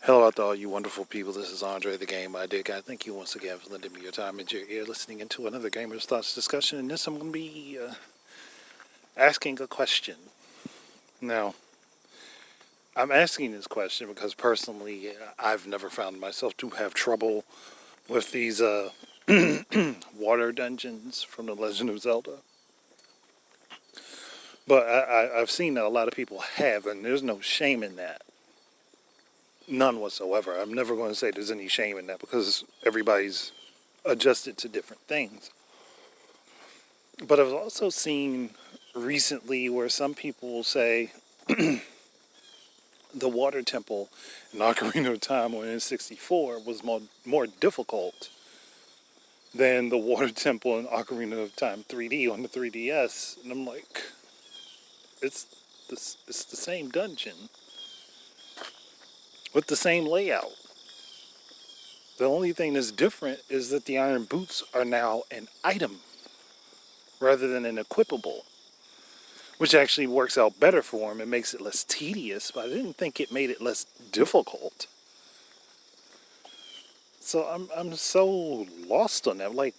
Hello out to all you wonderful people. This is Andre, the Game I Dig. I thank you once again for lending me your time and your ear, listening into another Gamer's Thoughts discussion. And this, I'm going to be asking a question. Now, I'm asking this question because personally, I've never found myself to have trouble with these water dungeons from the Legend of Zelda. But I've seen that a lot of people have, and there's no shame in that. None whatsoever. I'm never going to say there's any shame in that because everybody's adjusted to different things. But I've also seen recently where some people will say the water temple in Ocarina of Time on N64 was more difficult than the water temple in Ocarina of Time 3D on the 3DS. And I'm like, it's the same dungeon with the same layout. The only thing that's different is that the iron boots are now an item rather than an equipable, which actually works out better for him and makes it less tedious, but I didn't think it made it less difficult. So I'm so lost on that. Like,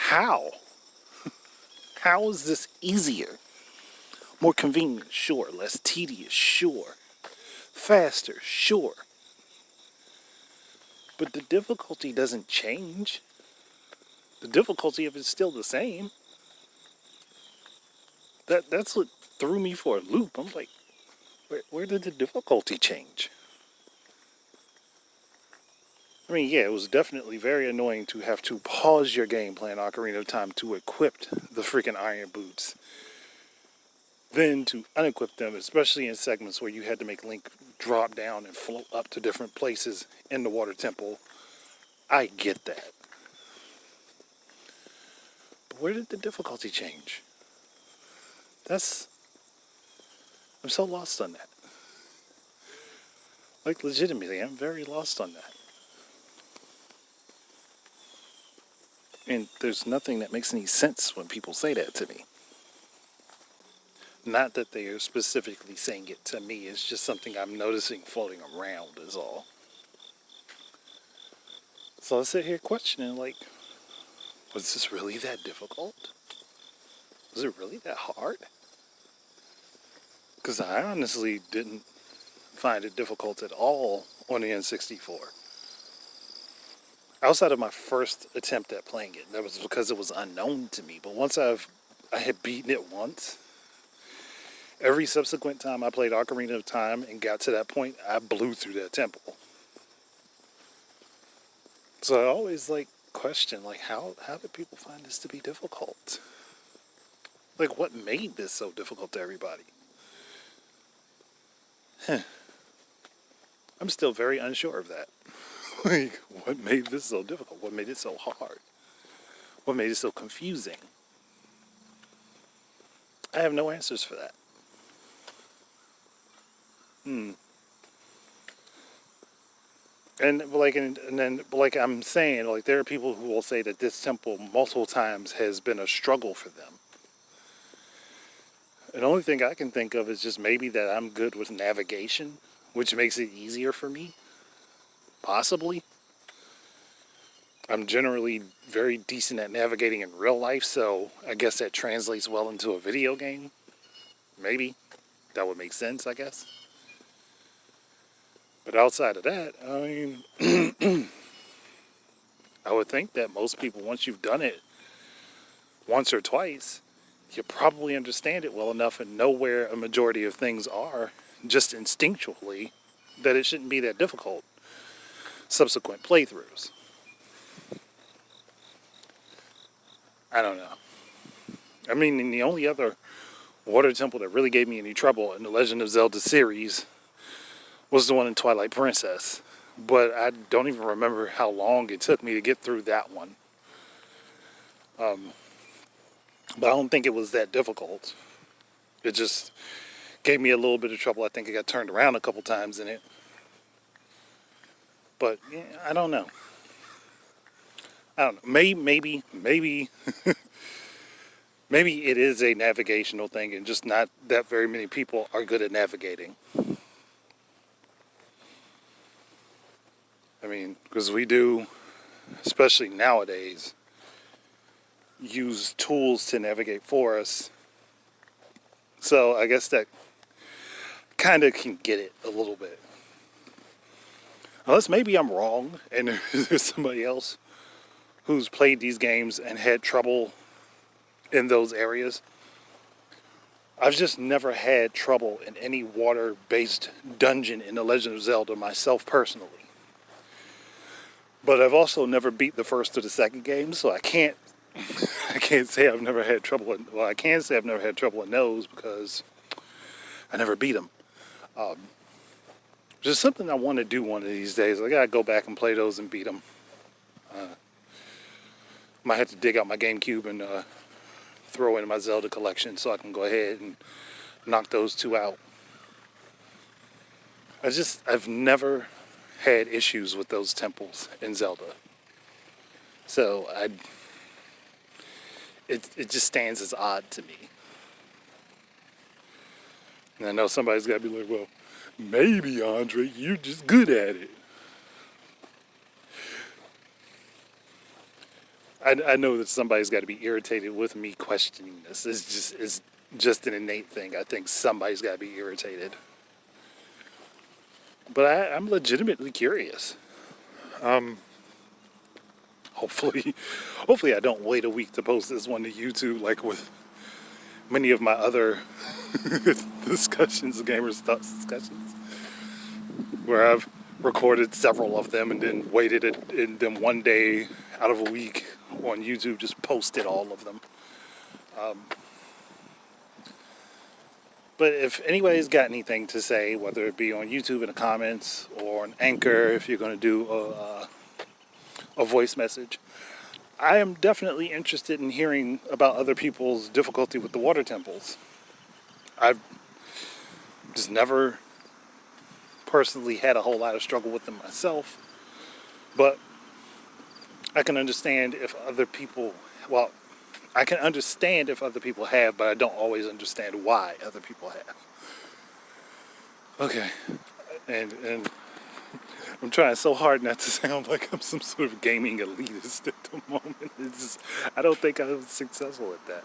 how? How is this easier? More convenient, sure. Less tedious, sure. Faster, sure. But the difficulty doesn't change. The difficulty of it's still the same. That's what threw me for a loop. I'm like, where did the difficulty change? I mean, yeah, it was definitely very annoying to have to pause your game playing Ocarina of Time to equip the freaking iron boots. Then to unequip them, especially in segments where you had to make Link drop down and float up to different places in the water temple. I get that. But where did the difficulty change? I'm so lost on that. Like, legitimately, I'm very lost on that. And there's nothing that makes any sense when people say that to me. Not that they are specifically saying it to me, it's just something I'm noticing floating around is all. So I sit here questioning, like, was this really that difficult? Was it really that hard? Because I honestly didn't find it difficult at all on the N64. Outside of my first attempt at playing it, that was because it was unknown to me. But once I had beaten it once, every subsequent time I played Ocarina of Time and got to that point, I blew through that temple. So I always question, how did people find this to be difficult? Like, what made this so difficult to everybody? I'm still very unsure of that. Like, what made this so difficult? What made it so hard? What made it so confusing? I have no answers for that. And then I'm saying, there are people who will say that this temple multiple times has been a struggle for them. And the only thing I can think of is just maybe that I'm good with navigation, which makes it easier for me. Possibly. I'm generally very decent at navigating in real life, so I guess that translates well into a video game. Maybe. That would make sense, I guess. But outside of that, I mean, I would think that most people, once you've done it once or twice, you probably understand it well enough and know where a majority of things are, just instinctually, that it shouldn't be that difficult. Subsequent playthroughs. I don't know. I mean, the only other water temple that really gave me any trouble in the Legend of Zelda series was the one in Twilight Princess. But I don't even remember how long it took me to get through that one. But I don't think it was that difficult. It just gave me a little bit of trouble. I think I got turned around a couple times in it. But yeah, I don't know. Maybe maybe it is a navigational thing and just not that very many people are good at navigating. I mean, because we do, especially nowadays, use tools to navigate for us. So I guess that kind of can get it a little bit. Unless maybe I'm wrong and there's somebody else who's played these games and had trouble in those areas. I've just never had trouble in any water-based dungeon in The Legend of Zelda myself personally. But I've also never beat the first or the second game, so I can't say I've never had trouble in, well, I can say I've never had trouble in those because I never beat them. Just something I want to do one of these days. I gotta go back and play those and beat them. Might have to dig out my GameCube and throw in my Zelda collection so I can go ahead and knock those two out. I've never had issues with those temples in Zelda. So it just stands as odd to me. And I know somebody's got to be like, well, maybe, Andre, you're just good at it. I know that somebody's got to be irritated with me questioning this. It's just an innate thing. I think somebody's got to be irritated. But I'm legitimately curious. Hopefully I don't wait a week to post this one to YouTube like with many of my other discussions, gamers thoughts discussions, where I've recorded several of them and then waited in them one day out of a week on YouTube, just posted all of them. But if anybody's got anything to say, whether it be on YouTube in the comments or on Anchor, if you're going to do a voice message, I am definitely interested in hearing about other people's difficulty with the water temples. I've just never personally had a whole lot of struggle with them myself, but I can understand if other people, well, I can understand if other people have, but I don't always understand why other people have. Okay, and I'm trying so hard not to sound like I'm some sort of gaming elitist at the moment. I don't think I was successful at that.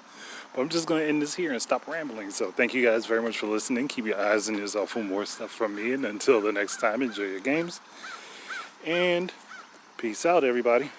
But I'm just going to end this here and stop rambling. So thank you guys very much for listening. Keep your eyes and ears out for more stuff from me. And until the next time, enjoy your games. And peace out, everybody.